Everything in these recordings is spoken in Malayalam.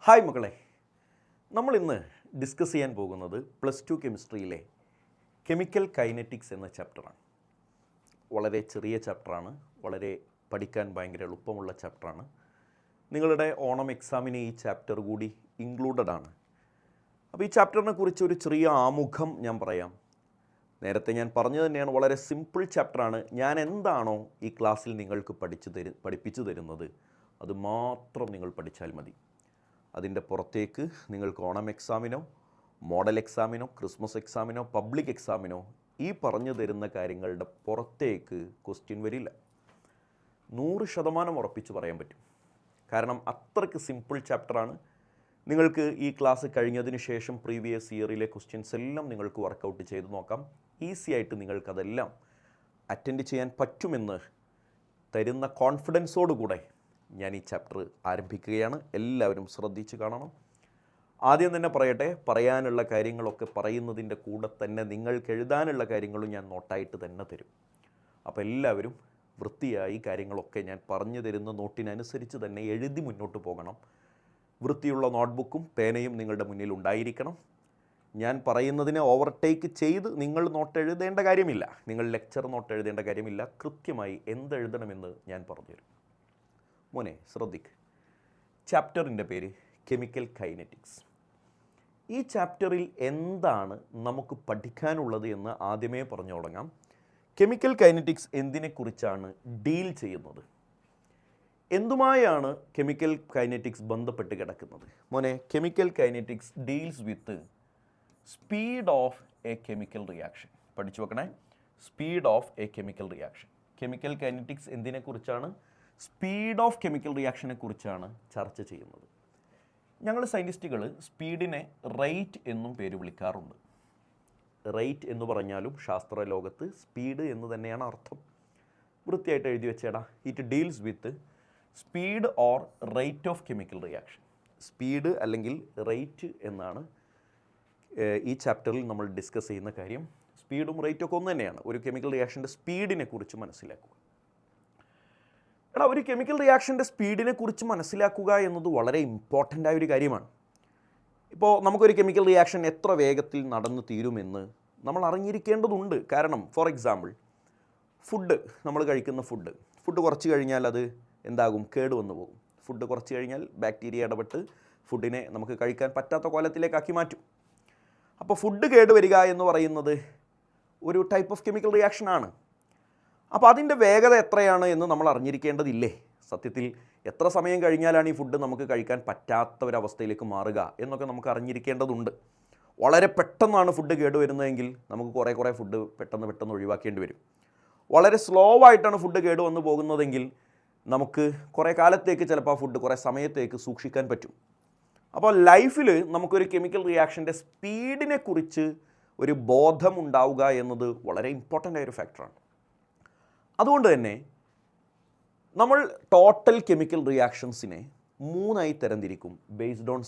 ഹായ് മക്കളെ, നമ്മളിന്ന് ഡിസ്കസ് ചെയ്യാൻ പോകുന്നത് +2 കെമിസ്ട്രിയിലെ കെമിക്കൽ കൈനറ്റിക്സ് എന്ന ചാപ്റ്ററാണ്. വളരെ ചെറിയ ചാപ്റ്ററാണ്, വളരെ പഠിക്കാൻ ഭയങ്കര എളുപ്പമുള്ള ചാപ്റ്ററാണ്. നിങ്ങളുടെ ഓണം എക്സാമിന് ഈ ചാപ്റ്റർ കൂടി ഇൻക്ലൂഡഡ് ആണ്. അപ്പോൾ ഈ ചാപ്റ്ററിനെ കുറിച്ച് ഒരു ചെറിയ ആമുഖം ഞാൻ പറയാം. നേരത്തെ ഞാൻ പറഞ്ഞു തന്നെയാണ്, വളരെ സിമ്പിൾ ചാപ്റ്ററാണ്. ഞാൻ എന്താണോ ഈ ക്ലാസ്സിൽ നിങ്ങൾക്ക് പഠിപ്പിച്ചു തരുന്നത് അത് മാത്രം നിങ്ങൾ പഠിച്ചാൽ മതി. അതിൻ്റെ പുറത്തേക്ക് നിങ്ങൾക്ക് ഓണം എക്സാമിനോ മോഡൽ എക്സാമിനോ ക്രിസ്മസ് എക്സാമിനോ പബ്ലിക് എക്സാമിനോ ഈ പറഞ്ഞു തരുന്ന കാര്യങ്ങളുടെ പുറത്തേക്ക് ക്വസ്റ്റ്യൻ വരില്ല. 100% ഉറപ്പിച്ച് പറയാൻ പറ്റും. കാരണം അത്രയ്ക്ക് സിമ്പിൾ ചാപ്റ്ററാണ്. നിങ്ങൾക്ക് ഈ ക്ലാസ് കഴിഞ്ഞതിന് ശേഷം പ്രീവിയസ് ഇയറിലെ ക്വസ്റ്റ്യൻസ് എല്ലാം നിങ്ങൾക്ക് വർക്കൗട്ട് ചെയ്ത് നോക്കാം. ഈസി ആയിട്ട് നിങ്ങൾക്കതെല്ലാം അറ്റൻഡ് ചെയ്യാൻ പറ്റുമെന്ന് തരുന്ന കോൺഫിഡൻസോടുകൂടെ ഞാൻ ഈ ചാപ്റ്റർ ആരംഭിക്കുകയാണ്. എല്ലാവരും ശ്രദ്ധിച്ച് കാണണം. ആദ്യം തന്നെ പറയട്ടെ, പറയാനുള്ള കാര്യങ്ങളൊക്കെ പറയുന്നതിൻ്റെ കൂടെ തന്നെ നിങ്ങൾക്ക് എഴുതാനുള്ള കാര്യങ്ങളും ഞാൻ നോട്ടായിട്ട് തന്നെ തരും. അപ്പോൾ എല്ലാവരും വൃത്തിയായി കാര്യങ്ങളൊക്കെ ഞാൻ പറഞ്ഞു തരുന്ന നോട്ടിനനുസരിച്ച് തന്നെ എഴുതി മുന്നോട്ട് പോകണം. വൃത്തിയുള്ള നോട്ട്ബുക്കും പേനയും നിങ്ങളുടെ മുന്നിൽ ഉണ്ടായിരിക്കണം. ഞാൻ പറയുന്നതിനെ ഓവർടേക്ക് ചെയ്ത് നിങ്ങൾ നോട്ട് എഴുതേണ്ട കാര്യമില്ല, നിങ്ങൾ ലെക്ചർ നോട്ട് എഴുതേണ്ട കാര്യമില്ല. കൃത്യമായി എന്തെഴുതണമെന്ന് ഞാൻ പറഞ്ഞുതരും. മോനെ ശ്രദ്ധിക്ക്, ചാപ്റ്ററിൻ്റെ പേര് കെമിക്കൽ കൈനറ്റിക്സ്. ഈ ചാപ്റ്ററിൽ എന്താണ് നമുക്ക് പഠിക്കാനുള്ളത് എന്ന് ആദ്യമേ പറഞ്ഞു തുടങ്ങാം. കെമിക്കൽ കൈനറ്റിക്സ് എന്തിനെക്കുറിച്ചാണ് ഡീൽ ചെയ്യുന്നത്, എന്തുമായാണ് കെമിക്കൽ കൈനറ്റിക്സ് ബന്ധപ്പെട്ട് കിടക്കുന്നത്? മോനെ, chemical kinetics deals with speed of a chemical reaction. പഠിച്ചു വെക്കണേ, speed of a chemical reaction. Chemical kinetics എന്തിനെക്കുറിച്ചാണ്? സ്പീഡ് ഓഫ് കെമിക്കൽ റിയാക്ഷനെ കുറിച്ചാണ് ചർച്ച ചെയ്യുന്നത്. ഞങ്ങൾ സയൻറ്റിസ്റ്റുകൾ സ്പീഡിനെ റേറ്റ് എന്നും പേര് വിളിക്കാറുണ്ട്. റേറ്റ് എന്ന് പറഞ്ഞാലും ശാസ്ത്ര ലോകത്ത് സ്പീഡ് എന്ന് തന്നെയാണ് അർത്ഥം. വൃത്തിയായിട്ട് എഴുതി വെച്ചേടാ. It deals with speed or rate of chemical reaction. Speed അല്ലെങ്കിൽ റേറ്റ് എന്നാണ് ഈ ചാപ്റ്ററിൽ നമ്മൾ ഡിസ്കസ് ചെയ്യുന്ന കാര്യം. സ്പീഡും റേറ്റും ഒക്കെ ഒന്ന് തന്നെയാണ്. ഒരു കെമിക്കൽ റിയാക്ഷൻ്റെ സ്പീഡിനെ കുറിച്ച് മനസ്സിലാക്കുക. ഒരു കെമിക്കൽ റിയാക്ഷൻ്റെ സ്പീഡിനെ കുറിച്ച് മനസ്സിലാക്കുക എന്നത് വളരെ ഇമ്പോർട്ടൻ്റ് ആയ ഒരു കാര്യമാണ്. ഇപ്പോൾ നമുക്കൊരു കെമിക്കൽ റിയാക്ഷൻ എത്ര വേഗത്തിൽ നടന്നു തീരുമെന്ന് നമ്മൾ അറിഞ്ഞിരിക്കേണ്ടതുണ്ട്. കാരണം ഫോർ എക്സാമ്പിൾ, നമ്മൾ കഴിക്കുന്ന ഫുഡ് കുറച്ച് കഴിഞ്ഞാൽ അത് എന്താകും? കേടുവന്നു പോകും. ഫുഡ് കുറച്ച് കഴിഞ്ഞാൽ ബാക്ടീരിയ ഇടപെട്ട് ഫുഡിനെ നമുക്ക് കഴിക്കാൻ പറ്റാത്ത കോലത്തിലേക്കാക്കി മാറ്റും. അപ്പോൾ ഫുഡ് കേടുവരിക എന്ന് പറയുന്നത് ഒരു ടൈപ്പ് ഓഫ് കെമിക്കൽ റിയാക്ഷനാണ്. അപ്പോൾ അതിൻ്റെ വേഗത എത്രയാണ് എന്ന് നമ്മൾ അറിഞ്ഞിരിക്കേണ്ടതില്ലേ? സത്യത്തിൽ എത്ര സമയം കഴിഞ്ഞാലാണ് ഈ ഫുഡ് നമുക്ക് കഴിക്കാൻ പറ്റാത്ത ഒരവസ്ഥയിലേക്ക് മാറുക എന്നൊക്കെ നമുക്ക് അറിഞ്ഞിരിക്കേണ്ടതുണ്ട്. വളരെ പെട്ടെന്നാണ് ഫുഡ് കേടുവരുന്നതെങ്കിൽ നമുക്ക് കുറേ ഫുഡ് പെട്ടെന്ന് ഒഴിവാക്കേണ്ടി വരും. വളരെ സ്ലോ ആയിട്ടാണ് ഫുഡ് കേടുവന്ന് പോകുന്നതെങ്കിൽ നമുക്ക് കുറേ കാലത്തേക്ക് ചിലപ്പോൾ ആ ഫുഡ് കുറേ സമയത്തേക്ക് സൂക്ഷിക്കാൻ പറ്റും. അപ്പോൾ ലൈഫിൽ നമുക്കൊരു കെമിക്കൽ റിയാക്ഷൻ്റെ സ്പീഡിനെ കുറിച്ച് ഒരു ബോധമുണ്ടാവുക എന്നത് വളരെ ഇമ്പോർട്ടൻ്റ് ആയൊരു ഫാക്ടറാണ്. അതുകൊണ്ട് തന്നെ നമ്മൾ ടോട്ടൽ കെമിക്കൽ റിയാക്ഷൻസിനെ 3ആയി തരംതിരിക്കും. ബേസ്ഡ് ഓൺ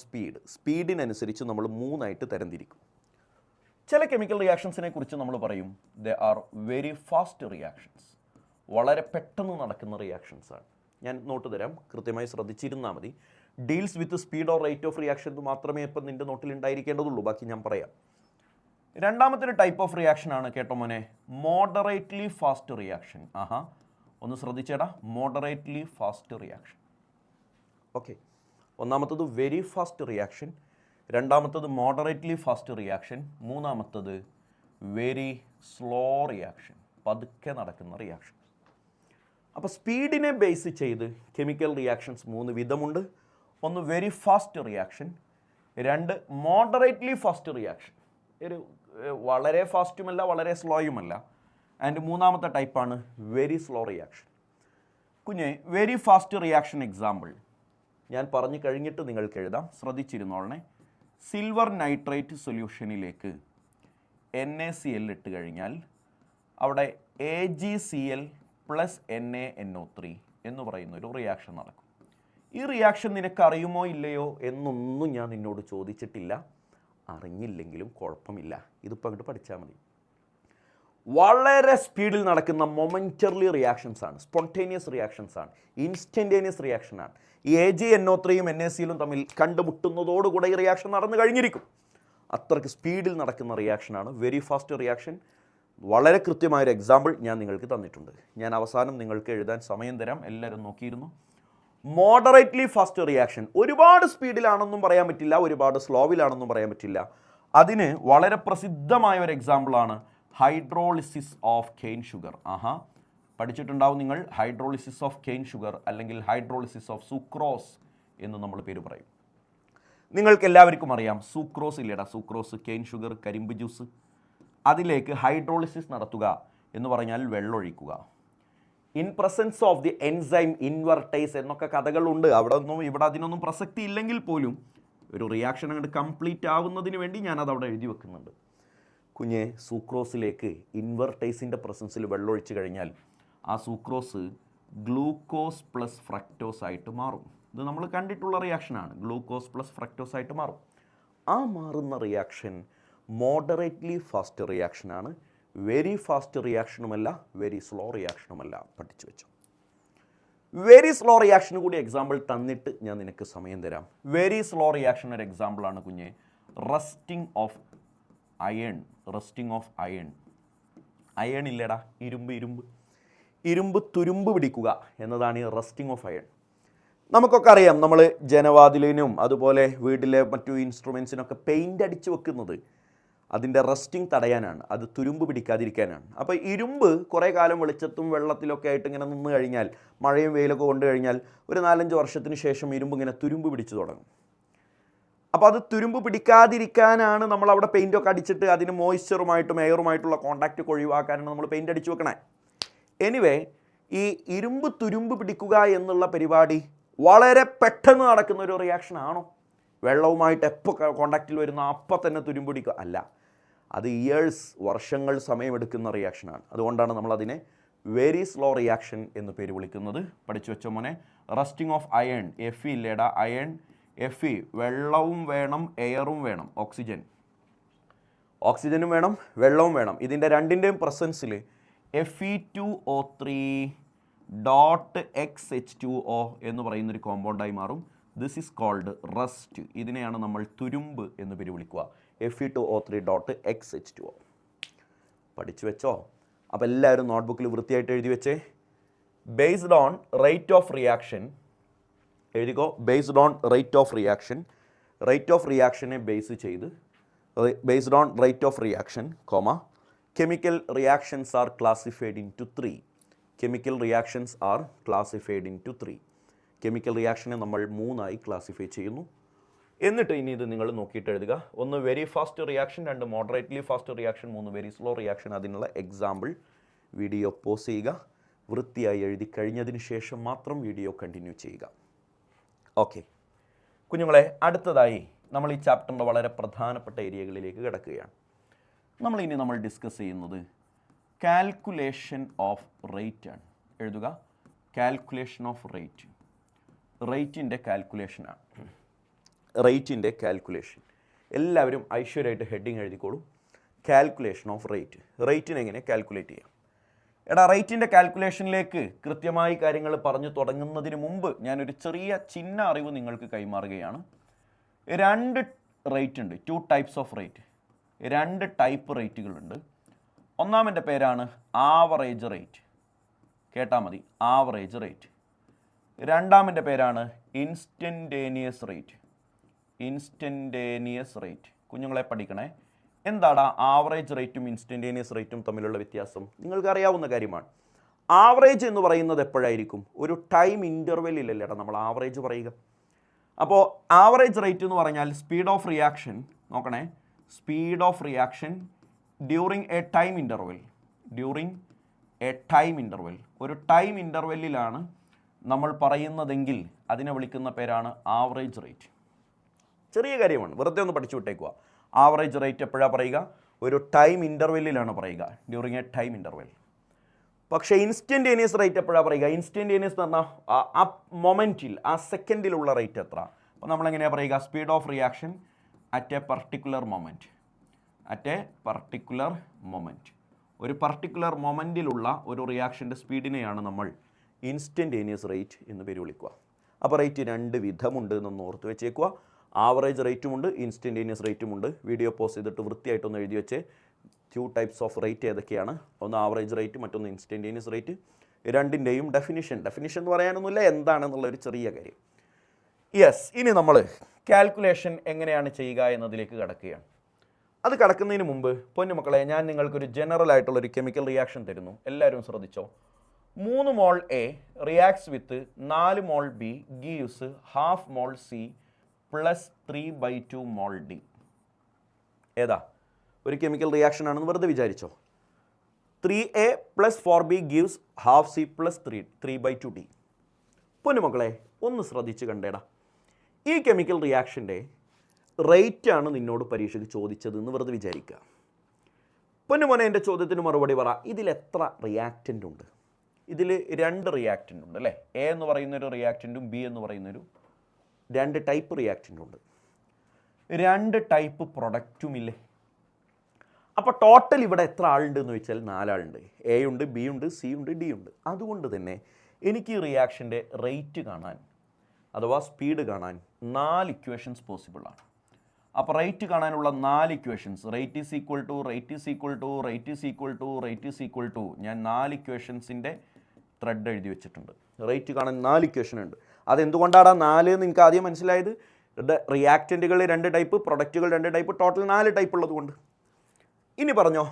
സ്പീഡിനനുസരിച്ച് നമ്മൾ 3ആയിട്ട് തരംതിരിക്കും. ചില കെമിക്കൽ റിയാക്ഷൻസിനെ കുറിച്ച് നമ്മൾ പറയും they are very fast reactions. വളരെ പെട്ടെന്ന് നടക്കുന്ന റിയാക്ഷൻസാണ്. ഞാൻ നോട്ട് തരാം, കൃത്യമായി ശ്രദ്ധിച്ചിരുന്നാൽ മതി. Deals with speed or rate of reaction എന്ന് മാത്രമേ ഇപ്പം നിൻ്റെ നോട്ടിൽ ഉണ്ടായിരിക്കേണ്ടതുള്ളൂ. ബാക്കി ഞാൻ പറയാം. രണ്ടാമത്തെ ഒരു ടൈപ്പ് ഓഫ് റിയാക്ഷനാണ്, കേട്ടോ മോനെ, മോഡറേറ്റ്ലി ഫാസ്റ്റ് റിയാക്ഷൻ. ഒന്ന് ശ്രദ്ധിച്ചേടാ, മോഡറേറ്റ്ലി ഫാസ്റ്റ് റിയാക്ഷൻ. ഓക്കെ, ഒന്നാമത്തത് വെരി ഫാസ്റ്റ് റിയാക്ഷൻ, രണ്ടാമത്തത് മോഡറേറ്റ്ലി ഫാസ്റ്റ് റിയാക്ഷൻ, മൂന്നാമത്തത് വെരി സ്ലോ റിയാക്ഷൻ, പതുക്കെ നടക്കുന്ന റിയാക്ഷൻ. അപ്പോൾ സ്പീഡിനെ ബേസ് ചെയ്ത് കെമിക്കൽ റിയാക്ഷൻസ് 3 വിധമുണ്ട്. ഒന്ന് very fast reaction, 2 moderately fast reaction, ഒരു വളരെ ഫാസ്റ്റുമല്ല വളരെ സ്ലോയുമല്ല, ആൻഡ് മൂന്നാമത്തെ ടൈപ്പാണ് വെരി സ്ലോ റിയാക്ഷൻ. കുഞ്ഞെ, വെരി ഫാസ്റ്റ് റിയാക്ഷൻ എക്സാമ്പിൾ ഞാൻ പറഞ്ഞു കഴിഞ്ഞിട്ട് നിങ്ങൾക്ക് എഴുതാം, ശ്രദ്ധിച്ചിരുന്നോളണേ. സിൽവർ നൈട്രേറ്റ് സൊല്യൂഷനിലേക്ക് NaCl ഇട്ട് കഴിഞ്ഞാൽ അവിടെ AgCl + NaNO3 എന്ന് പറയുന്നൊരു റിയാക്ഷൻ നടക്കും. ഈ റിയാക്ഷൻ നിനക്ക് അറിയുമോ ഇല്ലയോ എന്നൊന്നും ഞാൻ നിന്നോട് ചോദിച്ചിട്ടില്ല. അറിഞ്ഞില്ലെങ്കിലും കുഴപ്പമില്ല, ഇതിപ്പോൾ അങ്ങോട്ട് പഠിച്ചാൽ മതി. വളരെ സ്പീഡിൽ നടക്കുന്ന മൊമെൻ്ററി റിയാക്ഷൻസ് ആണ്, സ്പോണ്ടേനിയസ് റിയാക്ഷൻസ് ആണ്, ഇൻസ്റ്റൻറ്റേനിയസ് റിയാക്ഷനാണ്. ഈ AgNO3യും NaClയും തമ്മിൽ കണ്ടുമുട്ടുന്നതോടുകൂടെ ഈ റിയാക്ഷൻ നടന്നു കഴിഞ്ഞിരിക്കും. അത്രയ്ക്ക് സ്പീഡിൽ നടക്കുന്ന റിയാക്ഷനാണ് വെരി ഫാസ്റ്റ് റിയാക്ഷൻ. വളരെ കൃത്യമായൊരു എക്സാമ്പിൾ ഞാൻ നിങ്ങൾക്ക് തന്നിട്ടുണ്ട്. ഞാൻ അവസാനം നിങ്ങൾക്ക് എഴുതാൻ സമയം തരാം, എല്ലാവരും നോക്കിയിരുന്നു. മോഡറേറ്റ്ലി ഫാസ്റ്റ് റിയാക്ഷൻ, ഒരുപാട് സ്പീഡിലാണെന്നും പറയാൻ പറ്റില്ല, ഒരുപാട് സ്ലോവിലാണെന്നും പറയാൻ പറ്റില്ല. അതിന് വളരെ പ്രസിദ്ധമായ ഒരു എക്സാമ്പിളാണ് ഹൈഡ്രോളിസിസ് ഓഫ് കെയിൻ ഷുഗർ. പഠിച്ചിട്ടുണ്ടാവും നിങ്ങൾ. ഹൈഡ്രോളിസിസ് ഓഫ് കെയിൻ ഷുഗർ അല്ലെങ്കിൽ ഹൈഡ്രോളിസിസ് ഓഫ് സുക്രോസ് എന്ന് നമ്മൾ പേര് പറയും. നിങ്ങൾക്ക് എല്ലാവർക്കും അറിയാം സൂക്രോസ് ഇല്ലേടാ, സൂക്രോസ്, കെയിൻ ഷുഗർ, കരിമ്പ് ജ്യൂസ്. അതിലേക്ക് ഹൈഡ്രോളിസിസ് നടത്തുക എന്ന് പറഞ്ഞാൽ വെള്ളമൊഴിക്കുക. In presence of the enzyme invertase എന്നൊക്കെ കഥകളുണ്ട്. ഇവിടെ അതിനൊന്നും പ്രസക്തി ഇല്ലെങ്കിൽ പോലും ഒരു റിയാക്ഷൻ അങ്ങോട്ട് കംപ്ലീറ്റ് ആവുന്നതിന് വേണ്ടി ഞാനത് അവിടെ എഴുതി വെക്കുന്നുണ്ട്. കുഞ്ഞെ, സൂക്രോസിലേക്ക് ഇൻവെർട്ടേസിൻ്റെ പ്രസൻസിൽ വെള്ളമൊഴിച്ച് കഴിഞ്ഞാൽ ആ സൂക്രോസ് ഗ്ലൂക്കോസ് പ്ലസ് ഫ്രക്ടോസ് ആയിട്ട് മാറും. ഇത് നമ്മൾ കണ്ടിട്ടുള്ള റിയാക്ഷനാണ്. ഗ്ലൂക്കോസ് പ്ലസ് ഫ്രക്ടോസ് ആയിട്ട് മാറും. ആ മാറുന്ന റിയാക്ഷൻ മോഡറേറ്റ്ലി ഫാസ്റ്റ് റിയാക്ഷനാണ്. വെരി ഫാസ്റ്റ് റിയാക്ഷനുമല്ല, വെരി സ്ലോ റിയാക്ഷനുമല്ല. പഠിച്ചു വെച്ചോ. വെരി സ്ലോ റിയാക്ഷന് കൂടി എക്സാമ്പിൾ തന്നിട്ട് ഞാൻ നിനക്ക് സമയം തരാം. വെരി സ്ലോ റിയാക്ഷൻ ഒരു എക്സാമ്പിളാണ് കുഞ്ഞെ rusting of iron. Rusting of iron. Iron ഇല്ലടാ, ഇരുമ്പ് തുരുമ്പ് പിടിക്കുക എന്നതാണ് ഈ റസ്റ്റിംഗ് ഓഫ് അയൺ. നമുക്കൊക്കെ അറിയാം, നമ്മൾ ജനവാതിലിനും അതുപോലെ വീട്ടിലെ മറ്റു ഇൻസ്ട്രുമെൻസിനൊക്കെ പെയിൻ്റ് അടിച്ച് വെക്കുന്നത് അതിൻ്റെ റസ്റ്റിംഗ് തടയാനാണ്, അത് തുരുമ്പ് പിടിക്കാതിരിക്കാനാണ്. അപ്പോൾ ഇരുമ്പ് കുറേ കാലം വെളിച്ചത്തും വെള്ളത്തിലൊക്കെ ആയിട്ട് ഇങ്ങനെ നിന്ന് കഴിഞ്ഞാൽ, മഴയും വെയിലൊക്കെ കൊണ്ടു കഴിഞ്ഞാൽ ഒരു 4-5 വർഷത്തിന് ശേഷം ഇരുമ്പ് ഇങ്ങനെ തുരുമ്പ് പിടിച്ചു തുടങ്ങും. അപ്പോൾ അത് തുരുമ്പ് പിടിക്കാതിരിക്കാനാണ് നമ്മൾ അവിടെ പെയിൻറ്റൊക്കെ അടിച്ചിട്ട് അതിന് മോയ്സ്ചറുമായിട്ടും എയറുമായിട്ടുള്ള കോൺടാക്റ്റ് ഒഴിവാക്കാനാണ് നമ്മൾ പെയിൻ്റ് അടിച്ച് വെക്കണേ. എനിവേ, ഈ ഇരുമ്പ് തുരുമ്പ് പിടിക്കുക എന്നുള്ള പരിപാടി വളരെ പെട്ടെന്ന് നടക്കുന്ന ഒരു റിയാക്ഷൻ ആണോ? വെള്ളവുമായിട്ട് എപ്പോൾ കോൺടാക്റ്റിൽ വരുന്ന അപ്പം തന്നെ തുരുമ്പ് പിടിക്കുക അല്ല. അത് വർഷങ്ങൾ സമയമെടുക്കുന്ന റിയാക്ഷനാണ്. അതുകൊണ്ടാണ് നമ്മളതിനെ വെരി സ്ലോ റിയാക്ഷൻ എന്ന് പേര് വിളിക്കുന്നത്. പഠിച്ചു വെച്ചോ മോനെ. റസ്റ്റിംഗ് ഓഫ് അയൺ, Fe ഇല്ലേടാ, അയൺ Fe. വെള്ളവും വേണം, എയറും വേണം, ഓക്സിജനും വേണം, വെള്ളവും വേണം. ഇതിൻ്റെ രണ്ടിൻ്റെയും പ്രസൻസിൽ Fe2O3.XH2O എന്ന് പറയുന്നൊരു കോമ്പൗണ്ടായി മാറും. This is called rust. ഇതിനെയാണ് നമ്മൾ തുരുമ്പ് എന്ന് പേര് വിളിക്കുക. Fe2O3.XH2O. പഠിച്ചു വെച്ചോ. അപ്പോൾ എല്ലാവരും നോട്ട്ബുക്കിൽ വൃത്തിയായിട്ട് എഴുതി വെച്ചേ. Based on rate of reaction എഴുതിക്കോ. Based on rate of reaction, rate of റിയാക്ഷനെ ബേസ് ചെയ്ത്, based on rate of reaction, chemical reactions are classified into 3. Chemical reactions are classified into 3. Chemical റിയാക്ഷനെ നമ്മൾ 3ആയി ക്ലാസിഫൈ ചെയ്യുന്നു. എന്നിട്ട് ഇനി ഇത് നിങ്ങൾ നോക്കിയിട്ട് എഴുതുക. 1 very fast reaction, 2 moderately fast reaction, 3 very slow reaction. അതിനുള്ള എക്സാമ്പിൾ വീഡിയോ പോസ് ചെയ്യുക. വൃത്തിയായി എഴുതി കഴിഞ്ഞതിന് ശേഷം മാത്രം വീഡിയോ കണ്ടിന്യൂ ചെയ്യുക. ഓക്കെ കുഞ്ഞുങ്ങളെ, അടുത്തതായി നമ്മൾ ഈ ചാപ്റ്ററിൻ്റെ വളരെ പ്രധാനപ്പെട്ട ഏരിയകളിലേക്ക് കിടക്കുകയാണ്. നമ്മൾ ഡിസ്കസ് ചെയ്യുന്നത് കാൽക്കുലേഷൻ ഓഫ് റേറ്റ് ആണ്. എഴുതുക, കാൽക്കുലേഷൻ ഓഫ് റേറ്റ്. റേറ്റിൻ്റെ കാൽക്കുലേഷനാണ്. റേറ്റിൻ്റെ കാൽക്കുലേഷൻ. എല്ലാവരും ഐശ്വര്യമായിട്ട് ഹെഡിങ് എഴുതിക്കോളൂ. Calculation of rate. റേറ്റിനെ എങ്ങനെ കാൽക്കുലേറ്റ് ചെയ്യാം? എടാ, റേറ്റിൻ്റെ കാൽക്കുലേഷനിലേക്ക് കൃത്യമായി കാര്യങ്ങൾ പറഞ്ഞു തുടങ്ങുന്നതിന് മുമ്പ് ഞാനൊരു ചെറിയ ചിന്ന അറിവ് നിങ്ങൾക്ക് കൈമാറുകയാണ്. 2 റേറ്റ് ഉണ്ട്, 2 ടൈപ്സ് ഓഫ് റേറ്റ്. 2 ടൈപ്പ് റേറ്റുകളുണ്ട്. ഒന്നാമത്തെ പേരാണ് ആവറേജ് റേറ്റ്. കേട്ടാൽ മതി, ആവറേജ് റേറ്റ്. രണ്ടാമത്തെ പേരാണ് ഇൻസ്റ്റൻറ്റേനിയസ് റേറ്റ്. Instantaneous rate. കുഞ്ഞുങ്ങളെ പഠിക്കണേ. എന്താണ് ആവറേജ് റേറ്റും ഇൻസ്റ്റൻറ്റേനിയസ് റേറ്റും തമ്മിലുള്ള വ്യത്യാസം? നിങ്ങൾക്ക് അറിയാവുന്ന കാര്യമാണ്. ആവറേജ് എന്ന് പറയുന്നത് എപ്പോഴായിരിക്കും? ഒരു ടൈം ഇൻ്റർവെല്ലിലല്ലേടാ നമ്മൾ ആവറേജ് പറയുക. അപ്പോൾ ആവറേജ് റേറ്റ് എന്ന് പറഞ്ഞാൽ സ്പീഡ് ഓഫ് റിയാക്ഷൻ. നോക്കണേ, speed of reaction during A time interval. During A time interval. ഒരു ടൈം ഇൻ്റർവെല്ലിലാണ് നമ്മൾ പറയുന്നതെങ്കിൽ അതിനെ വിളിക്കുന്ന പേരാണ് ആവറേജ് റേറ്റ്. ചെറിയ കാര്യമാണ്, വെറുതെ ഒന്ന് പഠിച്ചു വിട്ടേക്കുക. ആവറേജ് റേറ്റ് എപ്പോഴാണ് പറയുക? ഒരു ടൈം ഇൻ്റർവെല്ലിലാണ് പറയുക, ഡ്യൂറിങ് എ ടൈം ഇൻ്റർവെൽ. പക്ഷേ ഇൻസ്റ്റൻറ്റേനിയസ് റേറ്റ് എപ്പോഴാണ് പറയുക? ഇൻസ്റ്റൻറ്റേനിയസ് എന്ന് പറഞ്ഞാൽ ആ മൊമെൻറ്റിൽ, ആ സെക്കൻഡിലുള്ള റേറ്റ് എത്ര. അപ്പോൾ നമ്മളെങ്ങനെയാണ് പറയുക? Speed of reaction at A particular moment. At A particular moment. ഒരു പർട്ടിക്കുലർ മൊമെൻറ്റിലുള്ള ഒരു റിയാക്ഷൻ്റെ സ്പീഡിനെയാണ് നമ്മൾ ഇൻസ്റ്റൻറ്റേനിയസ് റേറ്റ് എന്ന് പേര് വിളിക്കുക. അപ്പോൾ റേറ്റ് രണ്ട് വിധമുണ്ട് എന്നൊന്ന് ഓർത്ത് വെച്ചേക്കുക. ആവറേജ് റേറ്റുമുണ്ട്, ഇൻസ്റ്റൻറ്റേനിയസ് റേറ്റുമുണ്ട്. വീഡിയോ പോസ് ചെയ്തിട്ട് വൃത്തിയായിട്ടൊന്ന് എഴുതി വെച്ച് 2 ടൈപ്സ് ഓഫ് റേറ്റ് ഏതൊക്കെയാണ്, ഒന്ന് ആവറേജ് റേറ്റ്, മറ്റൊന്ന് ഇൻസ്റ്റൻറ്റേനിയസ് റേറ്റ്. രണ്ടിൻ്റെയും ഡെഫിനിഷൻ എന്ന് പറയാനൊന്നുമില്ല, എന്താണെന്നുള്ളൊരു ചെറിയ കാര്യം. യെസ്, ഇനി നമ്മൾ കാൽക്കുലേഷൻ എങ്ങനെയാണ് ചെയ്യുക എന്നതിലേക്ക് കടക്കുകയാണ്. അത് കടക്കുന്നതിന് മുമ്പ് പൊന്നുമക്കളെ, ഞാൻ നിങ്ങൾക്കൊരു ജനറൽ ആയിട്ടുള്ളൊരു കെമിക്കൽ റിയാക്ഷൻ തരുന്നു. എല്ലാവരും ശ്രദ്ധിച്ചോ. 3 mole A reacts with 4 mole B gives half mole C plus 3/2 mole D. ഏതാ ഒരു കെമിക്കൽ റിയാക്ഷൻ ആണെന്ന് വെറുതെ വിചാരിച്ചോ. 3A + 4B gives half C plus 3/2 D. പൊന്നുമക്കളെ ഒന്ന് ശ്രദ്ധിച്ച് കണ്ടേടാ. ഈ കെമിക്കൽ റിയാക്ഷൻ്റെ റേറ്റാണ് നിന്നോട് പരീക്ഷയ്ക്ക് ചോദിച്ചതെന്ന് വെറുതെ വിചാരിക്കുക. പൊന്നുമോനെ, എൻ്റെ ചോദ്യത്തിന് മറുപടി പറ. ഇതിൽ എത്ര റിയാക്റ്റൻ്റ് ഉണ്ട്? ഇതിൽ 2 റിയാക്റ്റൻ്റ് ഉണ്ട് അല്ലേ? എ എന്ന് പറയുന്നൊരു റിയാക്റ്റൻറ്റും ബി എന്ന് പറയുന്നൊരു 2 ടൈപ്പ് റിയാക്റ്റൻ്റ് ഉണ്ട്. 2 ടൈപ്പ് പ്രൊഡക്റ്റും ഇല്ലേ? അപ്പോൾ ടോട്ടൽ ഇവിടെ എത്ര ആളുണ്ട് എന്ന് വെച്ചാൽ 4 ആളുണ്ട്. എ ഉണ്ട്, ബി ഉണ്ട്, സി ഉണ്ട്, ഡി ഉണ്ട്. അതുകൊണ്ട് തന്നെ എനിക്ക് ഈ റിയാക്ഷൻ്റെ റേറ്റ് കാണാൻ അഥവാ സ്പീഡ് കാണാൻ 4 ഇക്വേഷൻസ് പോസിബിൾ ആണ്. അപ്പോൾ റേറ്റ് കാണാനുള്ള 4 equations, rate is equal to, rate is equal to, rate is equal to, rate is equal to, ഞാൻ 4 ഇക്വേഷൻസിൻ്റെ ത്രെഡ് എഴുതി വെച്ചിട്ടുണ്ട്. റേറ്റ് കാണാൻ 4 ഇക്വേഷൻ ഉണ്ട്. അതെന്തുകൊണ്ടാണ് 4 എന്ന് എനിക്ക് ആദ്യം മനസ്സിലായത്? റിയാക്റ്റൻറ്റുകൾ 2 ടൈപ്പ്, പ്രൊഡക്റ്റുകൾ 2 ടൈപ്പ്, ടോട്ടൽ 4 ടൈപ്പ് ഉള്ളതുകൊണ്ട്. ഇനി പറഞ്ഞോ,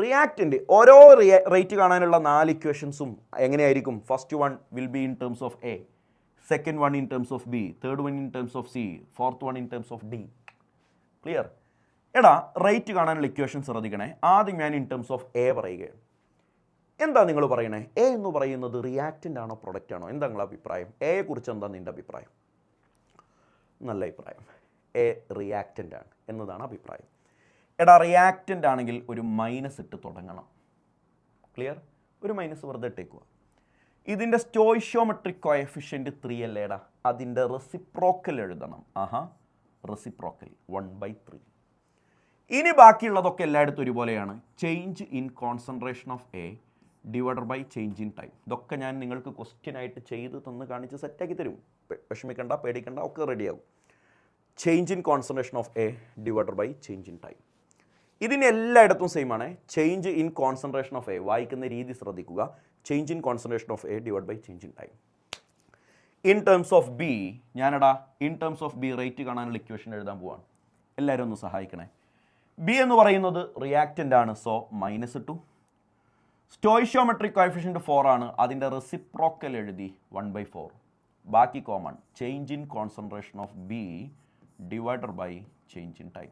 റിയാക്റ്റൻ്റ് ഓരോ റേറ്റ് കാണാനുള്ള 4 ഇക്വേഷൻസും എങ്ങനെയായിരിക്കും? First one will be in terms of A, second one in terms of B, third one in terms of C, fourth one in terms of D. Clear? എടാ, റേറ്റ് കാണാനുള്ള ഇക്വേഷൻ ശ്രദ്ധിക്കണേ. ആദ്യം ഞാൻ ഇൻ ടേംസ് ഓഫ് എ പറയുകയാണ്. എന്താ നിങ്ങൾ പറയണേ? എ എന്ന് പറയുന്നത് റിയാക്റ്റൻ്റ് ആണോ പ്രൊഡക്റ്റ് ആണോ? എന്താ നിങ്ങളുടെ അഭിപ്രായം? എയെ കുറിച്ച് എന്താ നിൻ്റെ അഭിപ്രായം? നല്ല അഭിപ്രായം. എ റിയാക്റ്റൻ്റ് ആണ് എന്നതാണ് അഭിപ്രായം. എടാ, റിയാക്റ്റൻ്റ് ആണെങ്കിൽ ഒരു മൈനസ് ഇട്ട് തുടങ്ങണം. ക്ലിയർ? ഒരു മൈനസ് വെറുതെ ഇട്ടേക്കുക. ഇതിൻ്റെ സ്റ്റോയിഷ്യോമെട്രിക് കോഎഫിഷ്യൻറ്റ് 3 അല്ലേടാ? അതിൻ്റെ റെസിപ്രോക്കൽ എഴുതണം. റെസിപ്രോക്കൽ 1/3. ഇനി ബാക്കിയുള്ളതൊക്കെ എല്ലായിടത്തും ഒരുപോലെയാണ്. Change in concentration of A divided by change in time. ഇതൊക്കെ ഞാൻ നിങ്ങൾക്ക് ക്വസ്റ്റ്യനായിട്ട് ചെയ്ത് തന്ന് കാണിച്ച് സെറ്റാക്കി തരും. വിഷമിക്കണ്ട, പേടിക്കണ്ട, ഒക്കെ റെഡിയാകും. Change in concentration of A divided by change in time. ഇതിന് എല്ലായിടത്തും സെയിം ആണ്. Change in concentration of A, വായിക്കുന്ന രീതി ശ്രദ്ധിക്കുക. Change in concentration of A divide by change in time. In terms of B, ഞാനടാ in terms of B rate കാണാനുള്ള ഇക്വേഷൻ എഴുതാൻ പോവാണ്. എല്ലാവരും ഒന്ന് സഹായിക്കണേ. ബി എന്ന് പറയുന്നത് റിയാക്റ്റൻ്റ് ആണ്, സോ -2. സ്റ്റോയിഷ്യോമെട്രിക് കോഎഫിഷ്യൻറ്റ് 4 ആണ്, അതിൻ്റെ റെസിപ്രോക്കൽ എഴുതി 1/4. ബാക്കി common. Change in concentration of B divided by change in time.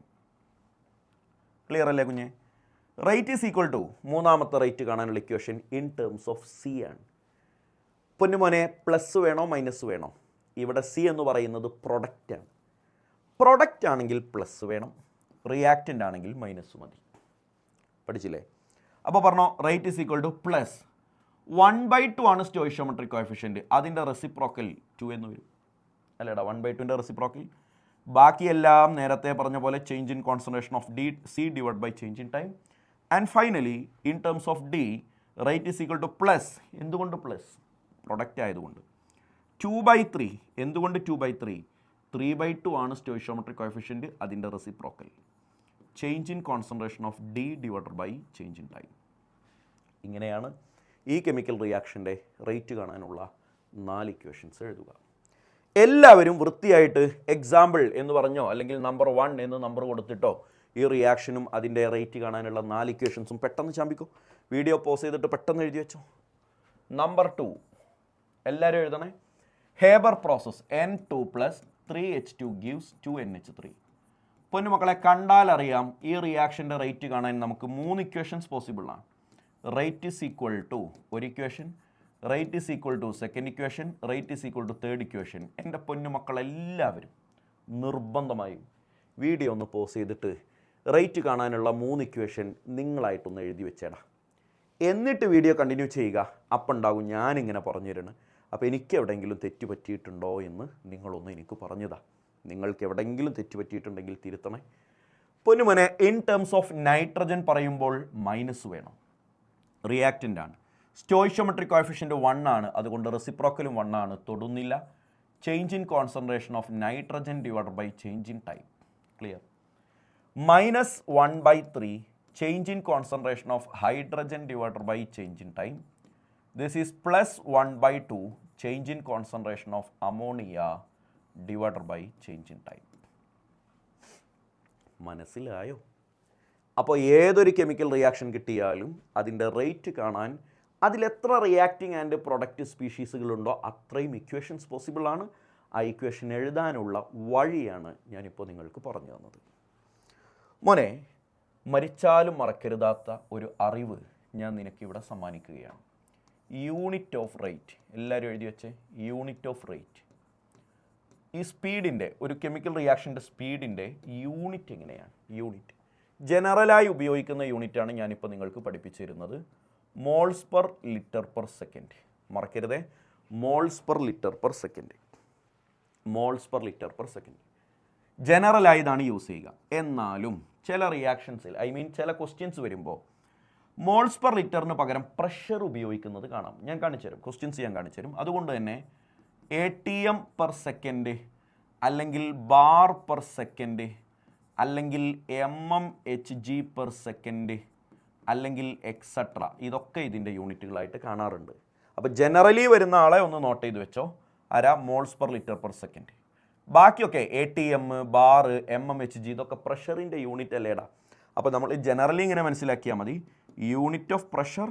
Clear അല്ലേ കുഞ്ഞെ? റേറ്റ് ഈസ് ഈക്വൽ ടു, മൂന്നാമത്തെ റേറ്റ് കാണാനുള്ള equation in terms of C ആണ്. പൊന്നുമോനെ, പ്ലസ് വേണോ മൈനസ് വേണോ? ഇവിടെ സി എന്ന് പറയുന്നത് പ്രൊഡക്റ്റാണ്. പ്രൊഡക്റ്റ് ആണെങ്കിൽ പ്ലസ് വേണം, റിയാക്റ്റൻ്റ് ആണെങ്കിൽ മൈനസ് മതി. പഠിച്ചില്ലേ? അപ്പോൾ പറഞ്ഞോ, rate is equal to plus 1/2 ആണ് സ്റ്റോയിഷ്യോമെട്രിക് കോഎഫിഷ്യൻറ്റ്, അതിൻ്റെ റെസിപ്രോക്കൽ 2 എന്ന് വരും അല്ലേടാ? 1/2ൻ്റെ റെസിപ്രോക്കൽ. ബാക്കിയെല്ലാം നേരത്തെ പറഞ്ഞ പോലെ change in concentration of D C divide by change in time. And finally in terms of D rate is equal to plus. എന്തുകൊണ്ട് പ്ലസ്? പ്രൊഡക്റ്റ് ആയതുകൊണ്ട്. 2/3. എന്തുകൊണ്ട് 2/3? 3/2 ആണ് സ്റ്റോയിഷ്യോമെട്രിക് കോഎഫിഷ്യൻറ്റ്, അതിൻ്റെ reciprocal. Change in concentration of D divided by change in time. ഇങ്ങനെയാണ് ഈ കെമിക്കൽ റിയാക്ഷൻ്റെ റേറ്റ് കാണാനുള്ള 4 ഇക്വേഷൻസ് എഴുതുക. എല്ലാവരും വൃത്തിയായിട്ട് എക്സാമ്പിൾ എന്ന് പറഞ്ഞോ അല്ലെങ്കിൽ നമ്പർ 1 എന്ന് നമ്പർ കൊടുത്തിട്ടോ ഈ റിയാക്ഷനും അതിൻ്റെ റേറ്റ് കാണാനുള്ള 4 ഇക്വേഷൻസും പെട്ടെന്ന് ചാമ്പിക്കോ. വീഡിയോ പോസ് ചെയ്തിട്ട് പെട്ടെന്ന് എഴുതി വെച്ചോ. നമ്പർ 2 എല്ലാവരും എഴുതണേ. Haber process N2 + 3H2 gives 2NH3. പൊന്നുമക്കളെ, കണ്ടാലറിയാം ഈ റിയാക്ഷൻ്റെ റേറ്റ് കാണാൻ നമുക്ക് 3 ഇക്വേഷൻസ് പോസിബിൾ ആണ്. റേറ്റ് ഈസ് ഈക്വൽ ടു ഒരു equation, rate is equal to second equation, rate is equal to third equation. എൻ്റെ പൊന്നുമക്കളെല്ലാവരും നിർബന്ധമായും വീഡിയോ ഒന്ന് പോസ് ചെയ്തിട്ട് റേറ്റ് കാണാനുള്ള 3 ഇക്വേഷൻ നിങ്ങളായിട്ടൊന്ന് എഴുതി വെച്ചേടാ. എന്നിട്ട് വീഡിയോ കണ്ടിന്യൂ ചെയ്യുക. അപ്പം ഉണ്ടാകും ഞാനിങ്ങനെ പറഞ്ഞു തരണം. അപ്പോൾ എനിക്ക് എവിടെയെങ്കിലും തെറ്റ് പറ്റിയിട്ടുണ്ടോ എന്ന് നിങ്ങളൊന്ന് എനിക്ക് പറഞ്ഞതാ. നിങ്ങൾക്ക് എവിടെയെങ്കിലും തെറ്റ് പറ്റിയിട്ടുണ്ടെങ്കിൽ തിരുത്തണേ. പൊന്നുമോനെ, ഇൻ ടേംസ് ഓഫ് നൈട്രജൻ പറയുമ്പോൾ മൈനസ് വേണം. റിയാക്റ്റൻ്റ് ആണ്. സ്റ്റോയിഷ്യോമെട്രിക് കോഎഫിഷ്യൻ്റ് 1 ആണ്, അതുകൊണ്ട് റെസിപ്രോക്കലും 1 ആണ്, തൊടുന്നില്ല. Change in concentration of nitrogen divided by change in time. Clear. -1/3 change in concentration of hydrogen divided by change in time. This is +1/2 change in concentration of ammonia divided by change in time. മനസ്സിലായോ? അപ്പോൾ ഏതൊരു കെമിക്കൽ റിയാക്ഷൻ കിട്ടിയാലും അതിൻ്റെ റേറ്റ് കാണാൻ അതിലെത്ര റിയാക്റ്റിംഗ് ആൻഡ് പ്രൊഡക്റ്റ് സ്പീഷീസുകളുണ്ടോ അത്രയും ഇക്വേഷൻസ് പോസിബിൾ ആണ്. ആ ഇക്വേഷൻ എഴുതാനുള്ള വഴിയാണ് ഞാനിപ്പോൾ നിങ്ങൾക്ക് പറഞ്ഞു തന്നത്. മോനെ, മരിച്ചാലും മറക്കരുതാത്ത ഒരു അറിവ് ഞാൻ നിനക്കിവിടെ സമ്മാനിക്കുകയാണ്. Unit of rate. എല്ലാവരും എഴുതി വെച്ചേ, യൂണിറ്റ് ഓഫ് റേറ്റ്. ഈ സ്പീഡിൻ്റെ, ഒരു കെമിക്കൽ റിയാക്ഷൻ്റെ സ്പീഡിൻ്റെ യൂണിറ്റ് എങ്ങനെയാണ്? യൂണിറ്റ് ജനറലായി ഉപയോഗിക്കുന്ന യൂണിറ്റാണ് ഞാനിപ്പോൾ നിങ്ങൾക്ക് പഠിപ്പിച്ചു തരുന്നത്. Moles per litre per second. മറക്കരുതേ, moles per litre per second. Moles per litre per second ജനറലായി ഇതാണ് യൂസ് ചെയ്യുക. എന്നാലും ചില റിയാക്ഷൻസിൽ, ചില ക്വസ്റ്റ്യൻസ് വരുമ്പോൾ മോൾസ് പെർ ലിറ്ററിന് പകരം പ്രഷർ ഉപയോഗിക്കുന്നത് കാണാം. ഞാൻ കാണിച്ചു തരും, ക്വസ്റ്റ്യൻസ് ഞാൻ കാണിച്ചു തരും. അതുകൊണ്ട് തന്നെ ATM പെർ സെക്കൻഡ്, അല്ലെങ്കിൽ ബാർ പെർ സെക്കൻഡ്, അല്ലെങ്കിൽ mmHg പെർ സെക്കൻഡ്, അല്ലെങ്കിൽ എക്സെട്ര, ഇതൊക്കെ ഇതിൻ്റെ യൂണിറ്റുകളായിട്ട് കാണാറുണ്ട്. അപ്പോൾ ജനറലി വരുന്ന ആളെ ഒന്ന് നോട്ട് ചെയ്ത് വെച്ചോ, moles per litre per second. ബാക്കിയൊക്കെ ATM, ബാർ, mmHg ഇതൊക്കെ പ്രഷറിൻ്റെ യൂണിറ്റ് അല്ലേടാ. അപ്പോൾ നമ്മൾ ജനറലി ഇങ്ങനെ മനസ്സിലാക്കിയാൽ മതി, unit of pressure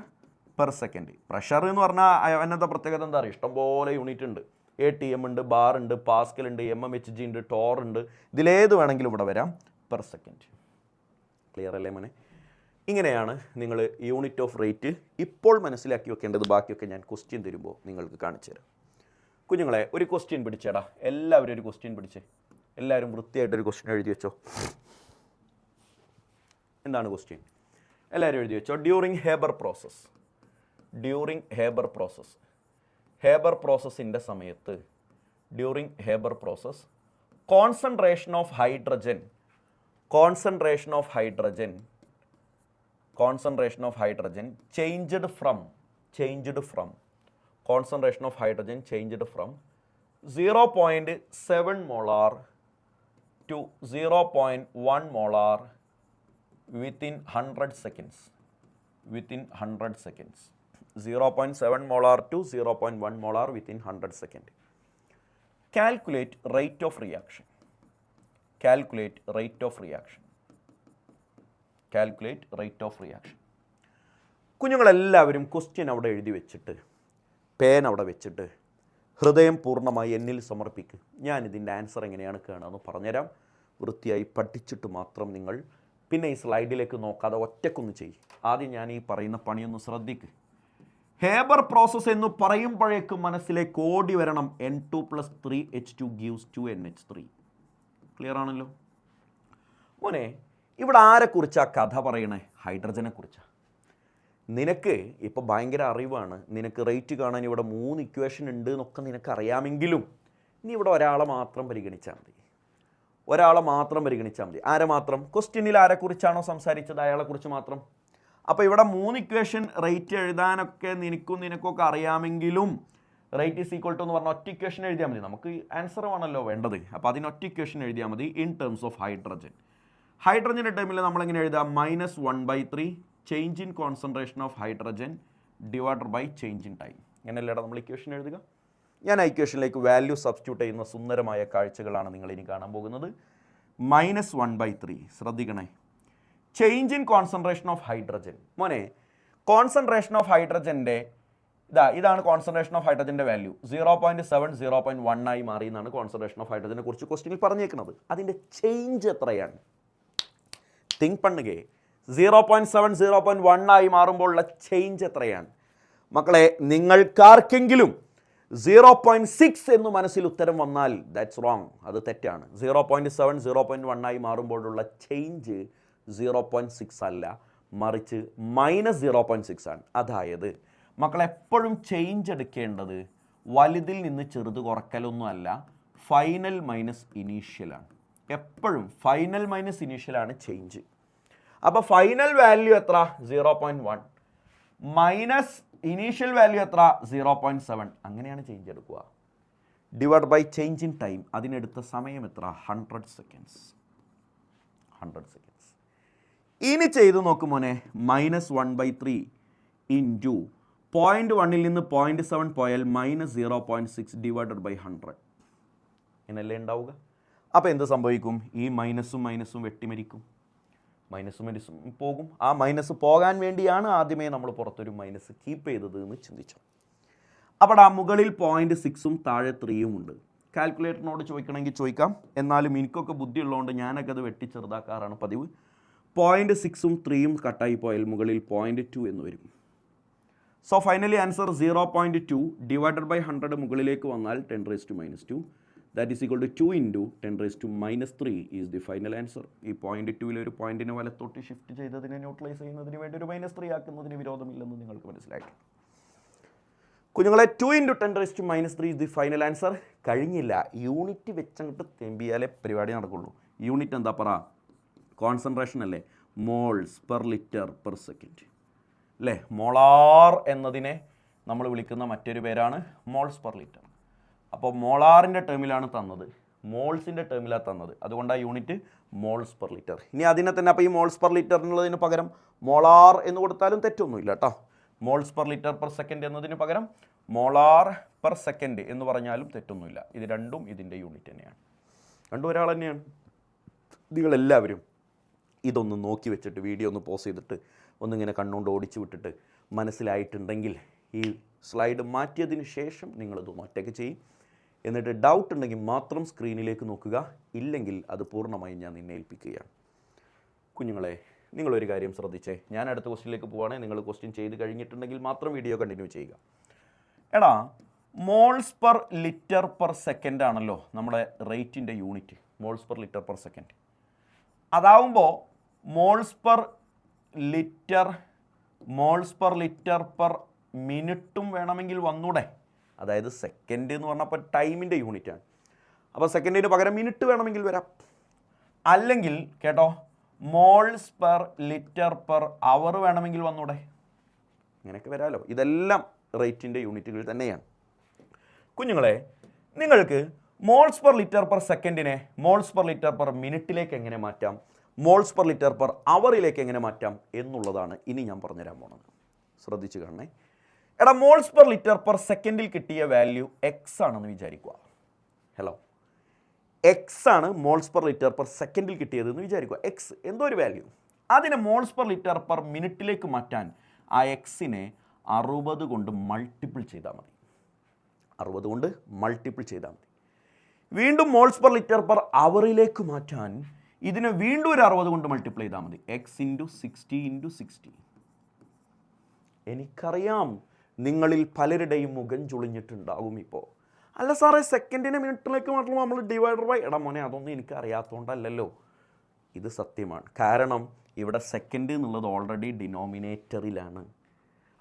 per second. Pressure എന്ന് പറഞ്ഞാൽ അതിനകത്തെ പ്രത്യേകത എന്താ പറയുക, ഇഷ്ടംപോലെ യൂണിറ്റ് ഉണ്ട്. ATM ഉണ്ട്, ബാർ ഉണ്ട്, പാസ്കൽ ഉണ്ട്, mmHg ഉണ്ട്, ടോർ ഉണ്ട്, ഇതിലേത് വേണമെങ്കിലും ഇവിടെ വരാം, പെർ സെക്കൻഡ്. ക്ലിയർ അല്ലേ മോനെ? ഇങ്ങനെയാണ് നിങ്ങൾ യൂണിറ്റ് ഓഫ് റേറ്റ് ഇപ്പോൾ മനസ്സിലാക്കി വെക്കേണ്ടത്. ബാക്കിയൊക്കെ ഞാൻ ക്വസ്റ്റ്യൻ തരുമ്പോൾ നിങ്ങൾക്ക് കാണിച്ചു തരാം. കുഞ്ഞുങ്ങളെ, ഒരു ക്വസ്റ്റ്യൻ പിടിച്ചേടാ. എല്ലാവരും ഒരു ക്വസ്റ്റ്യൻ പിടിച്ചേ. എല്ലാവരും വൃത്തിയായിട്ടൊരു ക്വസ്റ്റ്യൻ എഴുതി വെച്ചോ. എന്താണ് ക്വസ്റ്റ്യൻ? എല്ലാവരും എഴുതി വെച്ചോ. During Haber process, during Haber process, Haber പ്രോസസ്സിൻ്റെ സമയത്ത്, during Haber process, concentration of hydrogen, concentration of hydrogen, concentration of hydrogen changed from, concentration of hydrogen changed from 0.7 molar to 0.1 molar within 100 seconds. Within 100 seconds. 0.7 molar to 0.1 molar within 100 seconds. Calculate rate of reaction. Calculate rate of reaction. Calculate rate of reaction. കുഞ്ഞുങ്ങളെല്ലാവരും ക്വസ്റ്റ്യൻ അവിടെ എഴുതി വെച്ചിട്ട്, പേൻ അവിടെ വെച്ചിട്ട്, ഹൃദയം പൂർണ്ണമായി എന്നിൽ സമർപ്പിക്കുക. ഞാനിതിൻ്റെ ആൻസർ എങ്ങനെയാണ് കാണുകയെന്ന് പറഞ്ഞുതരാം. വൃത്തിയായി പഠിച്ചിട്ട് മാത്രം നിങ്ങൾ പിന്നെ ഈ സ്ലൈഡിലേക്ക് നോക്കാതെ ഒറ്റക്കൊന്ന് ചെയ്യും. ആദ്യം ഞാൻ ഈ പറയുന്ന പണിയൊന്ന് ശ്രദ്ധിക്കുക. ഹേബർ പ്രോസസ്സ് എന്ന് പറയുമ്പോഴേക്കും മനസ്സിലേക്ക് ഓടി വരണം N2+3H2 gives 2NH3. ക്ലിയർ ആണല്ലോ മോനെ? ഇവിടെ ആരെക്കുറിച്ചാണ് കഥ പറയണേ? ഹൈഡ്രജനെ കുറിച്ചാണ്. നിനക്ക് ഇപ്പോൾ ഭയങ്കര അറിവാണ്, നിനക്ക് റേറ്റ് കാണാൻ ഇവിടെ 3 ഇക്വേഷൻ ഉണ്ട് എന്നൊക്കെ നിനക്കറിയാമെങ്കിലും നീ ഇവിടെ ഒരാളെ മാത്രം പരിഗണിച്ചാൽ മതി. ഒരാളെ മാത്രം പരിഗണിച്ചാൽ മതി. ആരെ മാത്രം? ക്വസ്റ്റ്യനിൽ ആരെക്കുറിച്ചാണോ സംസാരിച്ചത് അയാളെക്കുറിച്ച് മാത്രം. അപ്പോൾ ഇവിടെ 3 ഇക്വേഷൻ റേറ്റ് എഴുതാനൊക്കെ നിനക്കൊക്കെ അറിയാമെങ്കിലും റേറ്റ് ഈസ് ഈക്വൽ ടു എന്ന് പറഞ്ഞാൽ ഒറ്റ ഇക്വേഷൻ എഴുതിയാൽ മതി. നമുക്ക് ആൻസർ ആണല്ലോ വേണ്ടത്. അപ്പോൾ അതിന് ഒറ്റ ഇക്വേഷൻ എഴുതിയാൽ മതി ഇൻ ടേംസ് ഓഫ് ഹൈഡ്രജൻ. ഹൈഡ്രജൻ്റെ ടൈമിൽ നമ്മളെങ്ങനെ എഴുതാം? -1/3 change in concentration of hydrogen divided by change in time. അങ്ങനെയല്ലേടാ നമ്മൾ ഇക്വേഷൻ എഴുതുക. ഞാൻ ആ ഇക്വേഷനിലേക്ക് വാല്യൂ സബ്സ്റ്റിറ്റ്യൂട്ട് ചെയ്യുന്ന സുന്ദരമായ കാഴ്ചകളാണ് നിങ്ങൾ ഇനി കാണാൻ പോകുന്നത്. -1/3 ശ്രദ്ധിക്കണേ. Change in concentration of hydrogen. മോനെ, കോൺസെൻട്രേഷൻ ഓഫ് ഹൈഡ്രജൻ്റെ ഇതാണ് കോൺസെൻട്രേഷൻ ഓഫ് ഹൈഡ്രജൻ്റെ വാല്യൂ. 0.7 0.1 ആയി മാറി എന്നാണ് കോൺസെൻട്രേഷൻ ഓഫ് ഹൈഡ്രജനെ കുറിച്ച് ക്വസ്റ്റ്യനിൽ പറഞ്ഞേക്കുന്നത്. അതിൻ്റെ ചേഞ്ച് എത്രയാണ്? തിങ്ക് പണ്ണുകേ. 0.7 0.1 ആയി മാറുമ്പോഴുള്ള ചേഞ്ച് എത്രയാണ്? മക്കളെ, നിങ്ങൾക്കാർക്കെങ്കിലും 0.6 എന്ന് മനസ്സിൽ ഉത്തരം വന്നാൽ ദാറ്റ്സ് റോങ്, അത് തെറ്റാണ്. 0.7 0.1 ആയി മാറുമ്പോഴുള്ള ചേഞ്ച് 0.6 അല്ല, മറിച്ച് -0.6 ആണ്. അതായത് മക്കളെപ്പോഴും ചേഞ്ച് എടുക്കേണ്ടത് വലുതിൽ നിന്ന് ചെറുത് കുറക്കലൊന്നും അല്ല, ഫൈനൽ മൈനസ് ഇനീഷ്യലാണ്. എപ്പോഴും ഫൈനൽ മൈനസ് ഇനീഷ്യലാണ് ചേഞ്ച്. അപ്പോൾ ഫൈനൽ വാല്യൂ എത്ര? 0.1 മൈനസ് ഇനീഷ്യൽ വാല്യൂ എത്ര 0.7 അങ്ങനെയാണ് ചേഞ്ച് എടുക്കുക. Divide by change in time, അതിനെടുത്ത സമയം എത്ര 100 സെക്കൻഡ്സ്. ഇനി ചെയ്ത് നോക്കും മോനെ, -1/3 ഇൻറ്റു 0.1 നിന്ന് 0.7 പോയാൽ -0.6 ഡിവൈഡഡ് ബൈ 100 ഇങ്ങനല്ലേ ഉണ്ടാവുക. അപ്പോൾ എന്ത് സംഭവിക്കും? ഈ മൈനസും വെട്ടിമരിക്കും, മൈനസും പോകും. ആ മൈനസ് പോകാൻ വേണ്ടിയാണ് ആദ്യമേ നമ്മൾ പുറത്തൊരു മൈനസ് കീപ്പ് ചെയ്തത് എന്ന് ചിന്തിച്ചു. അപ്പോൾ ആ മുകളിൽ 0.6ഉം താഴെ 3ഉം ഉണ്ട്. കാൽക്കുലേറ്ററിനോട് ചോദിക്കണമെങ്കിൽ ചോദിക്കാം, എന്നാലും എനിക്കൊക്കെ ബുദ്ധി ഉള്ളതുകൊണ്ട് ഞാനൊക്കെ അത് വെട്ടി ചെറുതാക്കാറാണ് പതിവ്. 0.6ഉം 3ഉം കട്ടായി പോയാൽ മുകളിൽ 0.2 എന്ന് വരും. So finally answer 0.2 divided by 100 മുകളിലേക്ക് വന്നാൽ 10⁻². That is equal to 2 into 10⁻³ is the final answer. ഈ 0.2 ഒരു പോയിന്റിനെ വലത്തോട്ട് ഷിഫ്റ്റ് ചെയ്തതിനെ ന്യൂട്രലൈസ് ചെയ്യുന്നതിന് വേണ്ടി ഒരു -3 ആക്കുന്നതിന് വിരോധമില്ലെന്ന് നിങ്ങൾക്ക് മനസ്സിലാക്കി. കുഞ്ഞുങ്ങളെ 2 into 10⁻³ is the final answer. കഴിഞ്ഞില്ല, യൂണിറ്റ് വെച്ചങ്ങോട്ട് തെമ്പിയാലേ പരിപാടി നടക്കുള്ളൂ. യൂണിറ്റ് എന്താ പറ? കോൺസെൻട്രേഷൻ അല്ലേ, moles per litre per second അല്ലേ. മോളാർ എന്നതിനെ നമ്മൾ വിളിക്കുന്ന മറ്റൊരു പേരാണ് മോൾസ് പെർ ലിറ്റർ. അപ്പോൾ മോളാറിൻ്റെ ടേമിലാണ് തന്നത്, മോൾസിൻ്റെ ടേമിലാണ് തന്നത്, അതുകൊണ്ടാണ് യൂണിറ്റ് മോൾസ് പെർ ലിറ്റർ. ഇനി അതിനെ തന്നെ അപ്പോൾ ഈ മോൾസ് പെർ ലിറ്റർ എന്നുള്ളതിന് പകരം മോളാർ എന്ന് കൊടുത്താലും തെറ്റൊന്നുമില്ല കേട്ടോ. Moles per litre per second എന്നതിന് പകരം മോളാർ പെർ സെക്കൻഡ് എന്ന് പറഞ്ഞാലും തെറ്റൊന്നുമില്ല. ഇത് രണ്ടും ഇതിൻ്റെ യൂണിറ്റ് തന്നെയാണ്, രണ്ടും ഒരാൾ തന്നെയാണ്. നിങ്ങളെല്ലാവരും ഇതൊന്ന് നോക്കി വെച്ചിട്ട് വീഡിയോ ഒന്ന് പോസ് ചെയ്തിട്ട് ഒന്നിങ്ങനെ കണ്ണുകൊണ്ട് ഓടിച്ചു വിട്ടിട്ട് മനസ്സിലായിട്ടുണ്ടെങ്കിൽ ഈ സ്ലൈഡ് മാറ്റിയതിന് ശേഷം നിങ്ങളിതൊന്ന് ഒറ്റയ്ക്ക് ചെയ്യും. എന്നിട്ട് ഡൗട്ട് ഉണ്ടെങ്കിൽ മാത്രം സ്ക്രീനിലേക്ക് നോക്കുക, ഇല്ലെങ്കിൽ അത് പൂർണ്ണമായും ഞാൻ നിന്നെ ഏൽപ്പിക്കുകയാണ്. കുഞ്ഞുങ്ങളെ, നിങ്ങളൊരു കാര്യം ശ്രദ്ധിച്ചേ. ഞാൻ അടുത്ത ക്വസ്റ്റ്യനിലേക്ക് പോവുകയാണെങ്കിൽ നിങ്ങൾ ക്വസ്റ്റ്യൻ ചെയ്ത് കഴിഞ്ഞിട്ടുണ്ടെങ്കിൽ മാത്രം വീഡിയോ കണ്ടിന്യൂ ചെയ്യുക. എടാ, moles per litre per second ആണല്ലോ നമ്മുടെ റേറ്റിൻ്റെ unit, moles per litre per second. അതാവുമ്പോൾ മോൾസ് പെർ ലിറ്റർ പെർ മിനിറ്റും വേണമെങ്കിൽ വന്നൂടെ. അതായത് സെക്കൻഡ് എന്ന് പറഞ്ഞപ്പോൾ ടൈമിൻ്റെ യൂണിറ്റാണ്. അപ്പോൾ സെക്കൻഡിന് പകരം മിനിറ്റ് വേണമെങ്കിൽ വരാം. അല്ലെങ്കിൽ കേട്ടോ, moles per litre per hour വേണമെങ്കിൽ വന്നൂടെ. ഇങ്ങനെയൊക്കെ വരാമല്ലോ. ഇതെല്ലാം റേറ്റിൻ്റെ യൂണിറ്റുകൾ തന്നെയാണ്. കുഞ്ഞുങ്ങളെ, നിങ്ങൾക്ക് മോൾസ് പെർ ലിറ്റർ പെർ സെക്കൻഡിനെ മോൾസ് പെർ ലിറ്റർ പെർ മിനിറ്റിലേക്ക് എങ്ങനെ മാറ്റാം, മോൾസ് പെർ ലിറ്റർ പെർ അവറിലേക്ക് എങ്ങനെ മാറ്റാം എന്നുള്ളതാണ് ഇനി ഞാൻ പറഞ്ഞുതരാൻ പോകുന്നത്. ശ്രദ്ധിച്ച് കാണണേ. എടാ, മോൾസ് പെർ ലിറ്റർ പെർ സെക്കൻഡിൽ കിട്ടിയ വാല്യൂ എക്സ് ആണെന്ന് വിചാരിക്കുക. ഹലോ, എക്സ് ആണ് മോൾസ് പെർ ലിറ്റർ പെർ സെക്കൻഡിൽ കിട്ടിയതെന്ന് വിചാരിക്കുക. എക്സ് എന്തോ ഒരു വാല്യൂ. അതിനെ മോൾസ് പെർ ലിറ്റർ പെർ മിനിറ്റിലേക്ക് മാറ്റാൻ ആ എക്സിനെ 60 കൊണ്ട് മൾട്ടിപ്പിൾ ചെയ്താൽ മതി. 60 കൊണ്ട് മൾട്ടിപ്പിൾ ചെയ്താൽ മതി. വീണ്ടും മോൾസ് പെർ ലിറ്റർ പെർ അവറിലേക്ക് മാറ്റാൻ ഇതിനെ വീണ്ടും ഒരു 60 കൊണ്ട് മൾട്ടിപ്ലൈ ചെയ്താൽ മതി. എക്സ് ഇൻറ്റു 60 എനിക്കറിയാം നിങ്ങളിൽ പലരുടെയും മുഖം ചുളിഞ്ഞിട്ടുണ്ടാകും ഇപ്പോൾ. അല്ല സാറേ, സെക്കൻഡിനെ മിനിറ്റിലേക്ക് മാറ്റുമ്പോൾ നമ്മൾ ഡിവൈഡർ ബൈ. എടാ മോനെ, അതൊന്നും എനിക്ക് അറിയാത്തതുകൊണ്ടല്ലോ. ഇത് സത്യമാണ്. കാരണം ഇവിടെ സെക്കൻഡ് എന്നുള്ളത് ഓൾറെഡി ഡിനോമിനേറ്ററിലാണ്.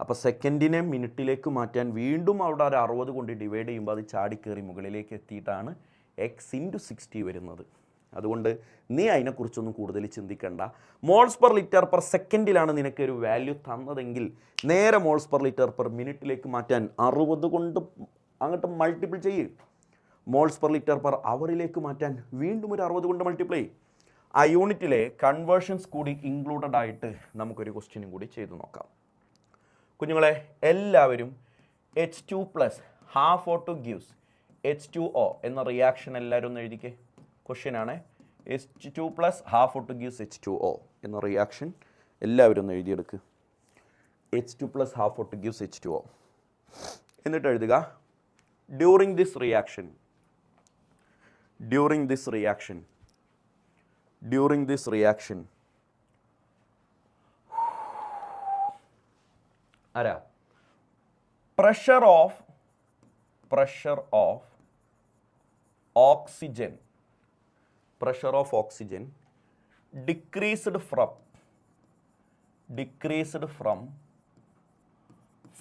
അപ്പോൾ സെക്കൻഡിനെ മിനിറ്റിലേക്ക് മാറ്റാൻ വീണ്ടും അവിടെ ഒരു 60 കൊണ്ട് ഡിവൈഡ് ചെയ്യുമ്പോൾ അത് ചാടിക്കയറി മുകളിലേക്ക് എത്തിയിട്ടാണ് എക്സ് ഇൻറ്റു 60 വരുന്നത്. അതുകൊണ്ട് നീ അതിനെക്കുറിച്ചൊന്നും കൂടുതൽ ചിന്തിക്കണ്ട. മോൾസ് പെർ ലിറ്റർ പെർ സെക്കൻഡിലാണ് നിനക്കൊരു വാല്യൂ തന്നതെങ്കിൽ നേരെ മോൾസ് പെർ ലിറ്റർ പെർ മിനിറ്റിലേക്ക് മാറ്റാൻ 60 കൊണ്ട് അങ്ങോട്ട് മൾട്ടിപ്പിൾ ചെയ്യും. മോൾസ് പെർ ലിറ്റർ പെർ അവറിലേക്ക് മാറ്റാൻ വീണ്ടും ഒരു 60 കൊണ്ട് മൾട്ടിപ്ലൈ. ആ യൂണിറ്റിലെ കൺവേർഷൻസ് കൂടി ഇൻക്ലൂഡഡ് ആയിട്ട് നമുക്കൊരു ക്വസ്റ്റ്യനും കൂടി ചെയ്തു നോക്കാം. കുഞ്ഞുങ്ങളെ, എല്ലാവരും H2+ half O2 gives H2O എന്ന റിയാക്ഷൻ എല്ലാവരും ഒന്ന് എഴുതിക്കേ. ക്വസ്റ്റ്യൻ ആണ്, H2+ half O2 gives H2O എന്ന റിയാക്ഷൻ എല്ലാവരും ഒന്ന് എഴുതിയെടുക്കുക. H2+ half O2 gives H2O എന്നിട്ട് എഴുതുക, ഡ്യൂറിങ് ദിസ് റിയാക്ഷൻ ആരാ pressure of oxygen decreased from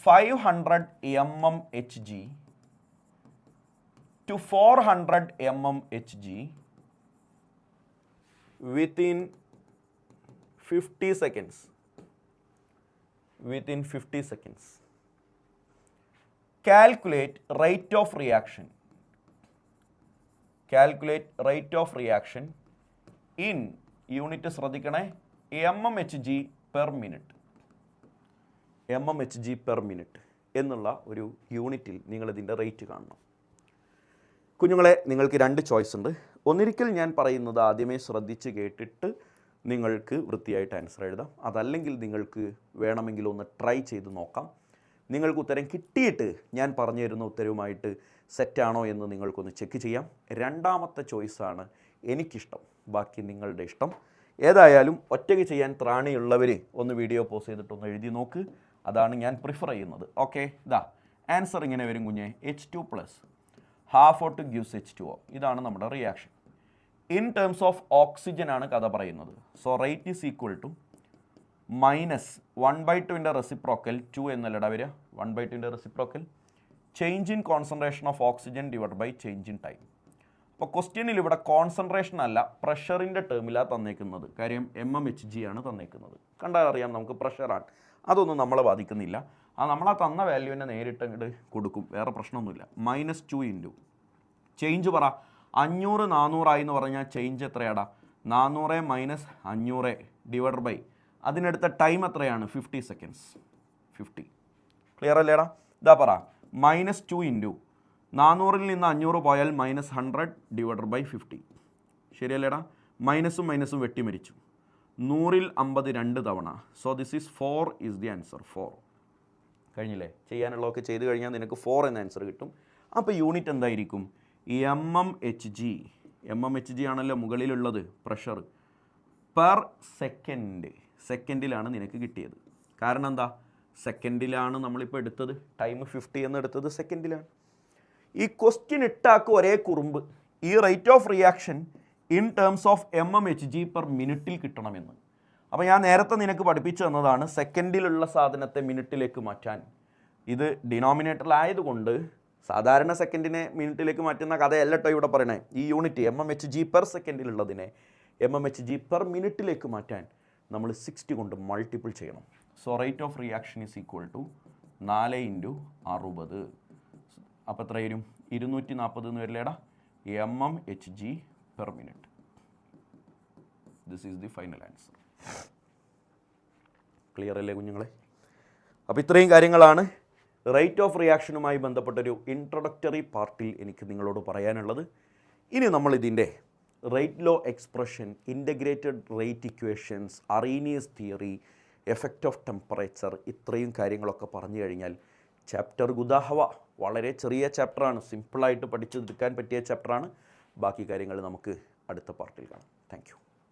500 mmHg to 400 mmHg within 50 seconds. within 50 seconds. Calculate rate of reaction. Calculate rate of reaction in unit ശ്രദ്ധിക്കണേ mmHg per minute. mmHg per minute എന്നുള്ള ഒരു യൂണിറ്റിൽ നിങ്ങളിതിൻ്റെ റേറ്റ് കാണണം. കുഞ്ഞുങ്ങളെ, നിങ്ങൾക്ക് രണ്ട് ചോയ്സ് ഉണ്ട്. ഒന്നിരിക്കൽ ഞാൻ പറയുന്നത് ആദ്യമേ ശ്രദ്ധിച്ച് കേട്ടിട്ട് നിങ്ങൾക്ക് വൃത്തിയായിട്ട് ആൻസർ എഴുതാം. അതല്ലെങ്കിൽ നിങ്ങൾക്ക് വേണമെങ്കിൽ ഒന്ന് ട്രൈ ചെയ്ത് നോക്കാം. നിങ്ങൾക്ക് ഉത്തരം കിട്ടിയിട്ട് ഞാൻ പറഞ്ഞു തരുന്ന ഉത്തരവുമായിട്ട് സെറ്റാണോ എന്ന് നിങ്ങൾക്കൊന്ന് ചെക്ക് ചെയ്യാം. രണ്ടാമത്തെ ചോയ്സാണ് എനിക്കിഷ്ടം, ബാക്കി നിങ്ങളുടെ ഇഷ്ടം. ഏതായാലും ഒറ്റയ്ക്ക് ചെയ്യാൻ ത്രാണിയുള്ളവർ ഒന്ന് വീഡിയോ പോസ് ചെയ്തിട്ടൊന്ന് എഴുതി നോക്ക്. അതാണ് ഞാൻ പ്രിഫർ ചെയ്യുന്നത്. ഓക്കെ, ഇതാ ആൻസർ ഇങ്ങനെ വരും കുഞ്ഞെ. H2+ ½ gives H2O. ഇതാണ് നമ്മുടെ reaction. In terms of oxygen ആണ് കഥ പറയുന്നത്. So rate is equal to -1/2 reciprocal 2 എന്നല്ലട വരിക. 1/2 reciprocal change in concentration of oxygen divide by change in time. അപ്പോൾ ക്വസ്റ്റ്യനിൽ ഇവിടെ കോൺസെൻട്രേഷൻ അല്ല പ്രഷറിൻ്റെ ടേമിലാണ് തന്നേക്കുന്നത്. കാര്യം mmHg ആണ് തന്നേക്കുന്നത്. കണ്ടാൽ അറിയാം നമുക്ക് പ്രഷറാണ്. അതൊന്നും നമ്മളെ ബാധിക്കുന്നില്ല. നമ്മളാ തന്ന വാല്യൂവിനെ നേരിട്ട് അങ്ങോട്ട് കൊടുക്കും, വേറെ പ്രശ്നമൊന്നുമില്ല. -2 ചേഞ്ച് പറ. 500 400 എന്ന് പറഞ്ഞാൽ ചേഞ്ച് എത്രയാടാ? 400 - 500 ഡിവൈഡ് ബൈ അതിനടുത്ത ടൈം എത്രയാണ്? 50 സെക്കൻഡ്സ്. 50 ക്ലിയർ അല്ലേടാ? ഇതാ പറ. -2 400 നിന്ന് 500 പോയാൽ -100 ഡിവൈഡ് ബൈ 50. ശരിയല്ലേടാ? മൈനസും മൈനസും വെട്ടിമരിച്ചു. 100ൽ 50 2 തവണ. So this is 4 is the answer. 4 കഴിഞ്ഞില്ലേ? ചെയ്യാനുള്ളതൊക്കെ ചെയ്ത് കഴിഞ്ഞാൽ നിനക്ക് 4 എന്ന ആൻസർ കിട്ടും. അപ്പോൾ യൂണിറ്റ് എന്തായിരിക്കും? mmHg. mmHg ആണല്ലോ മുകളിലുള്ളത് പ്രഷർ. Per second. സെക്കൻഡിലാണ് നിനക്ക് കിട്ടിയത്. കാരണം എന്താ? സെക്കൻഡിലാണ് നമ്മളിപ്പോൾ എടുത്തത്. ടൈം 50 എന്ന് എടുത്തത് സെക്കൻഡിലാണ്. ഈ ക്വസ്റ്റ്യൻ ഇട്ടാക്ക് ഒരേ കുറുമ്പ്. ഈ rate of reaction in terms of mmHg per മിനിറ്റിൽ കിട്ടണമെന്ന്. അപ്പോൾ ഞാൻ നേരത്തെ നിനക്ക് പഠിപ്പിച്ചു തന്നതാണ് സെക്കൻഡിലുള്ള സാധനത്തെ മിനിറ്റിലേക്ക് മാറ്റാൻ. ഇത് ഡിനോമിനേറ്ററിലായതുകൊണ്ട് സാധാരണ സെക്കൻഡിനെ മിനിറ്റിലേക്ക് മാറ്റുന്ന കഥയല്ല കേട്ടോ ഇവിടെ പറയണേ. ഈ യൂണിറ്റ് mmHg പെർ സെക്കൻഡിലുള്ളതിനെ mmHg പെർ മിനിറ്റിലേക്ക് മാറ്റാൻ നമ്മൾ 60 കൊണ്ട് മൾട്ടിപ്പിൾ ചെയ്യണം. So rate of reaction is equal to 4 × 60. അപ്പോൾ എത്ര വരും? 240 എന്ന് വരില്ലേടാ? mmHg per minute. This is the final answer. Clear അല്ലേ കുഞ്ഞുങ്ങളെ? അപ്പോൾ ഇത്രയും കാര്യങ്ങളാണ് റേറ്റ് ഓഫ് റിയാക്ഷനുമായി ബന്ധപ്പെട്ടൊരു ഇൻട്രൊഡക്ടറി പാർട്ടിൽ എനിക്ക് നിങ്ങളോട് പറയാനുള്ളത്. ഇനി നമ്മൾ ഇതിൻ്റെ rate law expression, integrated rate equations, Arrhenius theory, effect of temperature, ഇത്രയും കാര്യങ്ങളൊക്കെ പറഞ്ഞു കഴിഞ്ഞാൽ ചാപ്റ്റർ ഗുദാഹവ. വളരെ ചെറിയ ചാപ്റ്ററാണ്, സിമ്പിളായിട്ട് പഠിച്ചെടുക്കാൻ പറ്റിയ ചാപ്റ്ററാണ്. ബാക്കി കാര്യങ്ങൾ നമുക്ക് അടുത്ത പാർട്ടിൽ കാണാം.